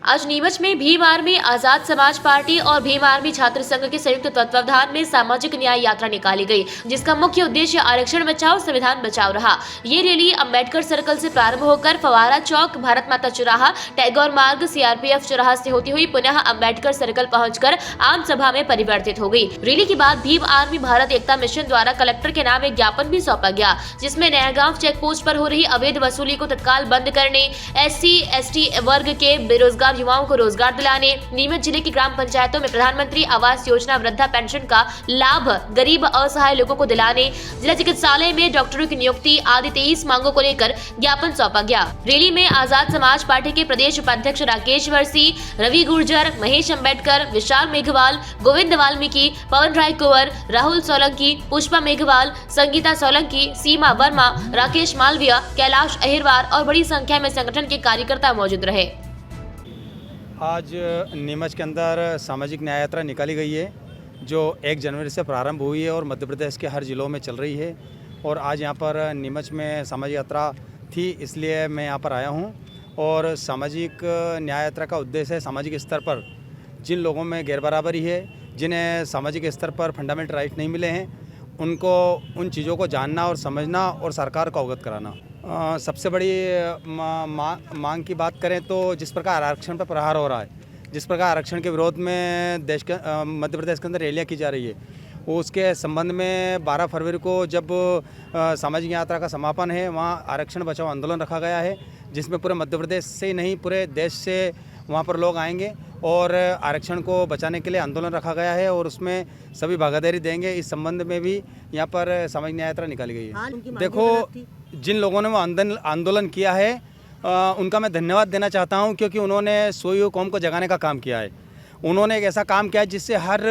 आज नीमच में Bhim army Azad Samaj party और भीम आर्मी छात्र संघ के संयुक्त तत्वावधान में सामाजिक न्याय यात्रा निकाली गई, जिसका मुख्य उद्देश्य आरक्षण बचाओ संविधान बचाओ रहा। ये रैली अम्बेडकर सर्कल से प्रारंभ होकर फवारा चौक, भारत माता चौराहा, टैगोर मार्ग, सीआरपीएफ चौराहा से होती हुई पुनः अम्बेडकर सर्कल पहुंचकर आम सभा में परिवर्तित हो गई। रैली के बाद भीम आर्मी भारत एकता मिशन द्वारा कलेक्टर के नाम एक ज्ञापन भी सौंपा गया, जिसमें नयागांव चेक पोस्ट पर हो रही अवैध वसूली को तत्काल बंद करने, SC/ST वर्ग के बेरोजगार युवाओं को रोजगार दिलाने, नीमच जिले की ग्राम पंचायतों में प्रधानमंत्री आवास योजना वृद्धा पेंशन का लाभ गरीब असहाय लोगों को दिलाने, जिला चिकित्सालय में डॉक्टरों की नियुक्ति आदि 23 मांगों को लेकर ज्ञापन सौंपा गया। रैली में आजाद समाज पार्टी के प्रदेश उपाध्यक्ष राकेश वर्सी, रवि गुर्जर, महेश अम्बेडकर, विशाल मेघवाल, गोविंद वाल्मीकि, पवन राय कुंवर, राहुल सोलंकी, पुष्पा मेघवाल, संगीता सोलंकी, सीमा वर्मा, राकेश मालविया, कैलाश अहिरवार और बड़ी संख्या में संगठन के कार्यकर्ता मौजूद रहे। आज नीमच के अंदर सामाजिक न्याय यात्रा निकाली गई है, जो 1 जनवरी से प्रारंभ हुई है और मध्य प्रदेश के हर ज़िलों में चल रही है। और आज यहाँ पर नीमच में सामाजिक यात्रा थी, इसलिए मैं यहाँ पर आया हूँ। और सामाजिक न्याय यात्रा का उद्देश्य है सामाजिक स्तर पर जिन लोगों में गैर बराबरी है, जिन्हें सामाजिक स्तर पर फंडामेंटल राइट नहीं मिले हैं, उनको उन चीज़ों को जानना और समझना और सरकार को अवगत कराना। सबसे बड़ी मांग की बात करें तो जिस प्रकार आरक्षण पर प्रहार हो रहा है, जिस प्रकार आरक्षण के विरोध में देश के मध्य प्रदेश के अंदर रैलियाँ की जा रही है, उसके संबंध में 12 फरवरी को जब सामाजिक यात्रा का समापन है, वहाँ आरक्षण बचाओ आंदोलन रखा गया है, जिसमें पूरे मध्य प्रदेश से ही नहीं पूरे देश से वहाँ पर लोग आएंगे और आरक्षण को बचाने के लिए आंदोलन रखा गया है और उसमें सभी भागीदारी देंगे। इस संबंध में भी यहाँ पर सामाजिक न्याय यात्रा निकाली गई है। देखो, जिन लोगों ने वो आंदोलन किया है उनका मैं धन्यवाद देना चाहता हूँ, क्योंकि उन्होंने सोई हुई कौम को जगाने का काम किया है। उन्होंने एक ऐसा काम किया है जिससे हर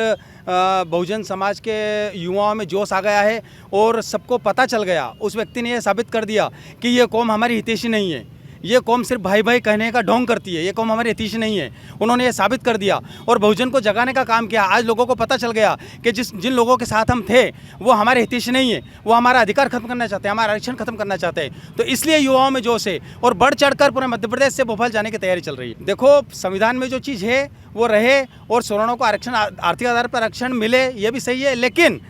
बहुजन समाज के युवाओं में जोश आ गया है और सबको पता चल गया। उस व्यक्ति ने यह साबित कर दिया कि ये कौम हमारी हितैषी नहीं है, ये कौम सिर्फ भाई भाई कहने का ढोंग करती है, ये कौम हमारी हितैषी नहीं है। उन्होंने ये साबित कर दिया और बहुजन को जगाने का काम किया। आज लोगों को पता चल गया कि जिन लोगों के साथ हम थे वो हमारे हितैषी नहीं है, वो हमारा अधिकार खत्म करना चाहते हैं, हमारा आरक्षण खत्म करना चाहते हैं। तो इसलिए युवाओं में जोश है और बढ़ चढ़कर पूरे मध्य प्रदेश से भोपाल जाने की तैयारी चल रही है। देखो, संविधान में जो चीज़ है वो रहे और सवर्णों को आरक्षण, आर्थिक आधार पर आरक्षण मिले, ये भी सही है। लेकिन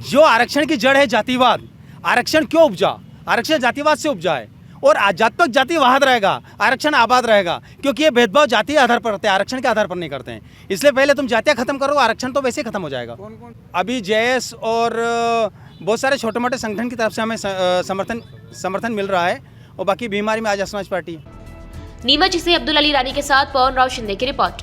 जो आरक्षण की जड़ है जातिवाद, आरक्षण क्यों उपजा? आरक्षण जातिवाद से उपजा है और जब तक जातिवाद रहेगा आरक्षण आबाद रहेगा, क्योंकि ये भेदभाव जातीय आधार पर करते हैं, आरक्षण के आधार पर नहीं करते हैं। इसलिए पहले तुम जातियाँ खत्म करो, आरक्षण तो वैसे ही खत्म हो जाएगा। अभी JS और बहुत सारे छोटे मोटे संगठन की तरफ से हमें समर्थन मिल रहा है और बाकी भीम आर्मी आजाद समाज पार्टी। नीमच से अब्दुल अली रानी के साथ पवन राव शिंदे की रिपोर्ट।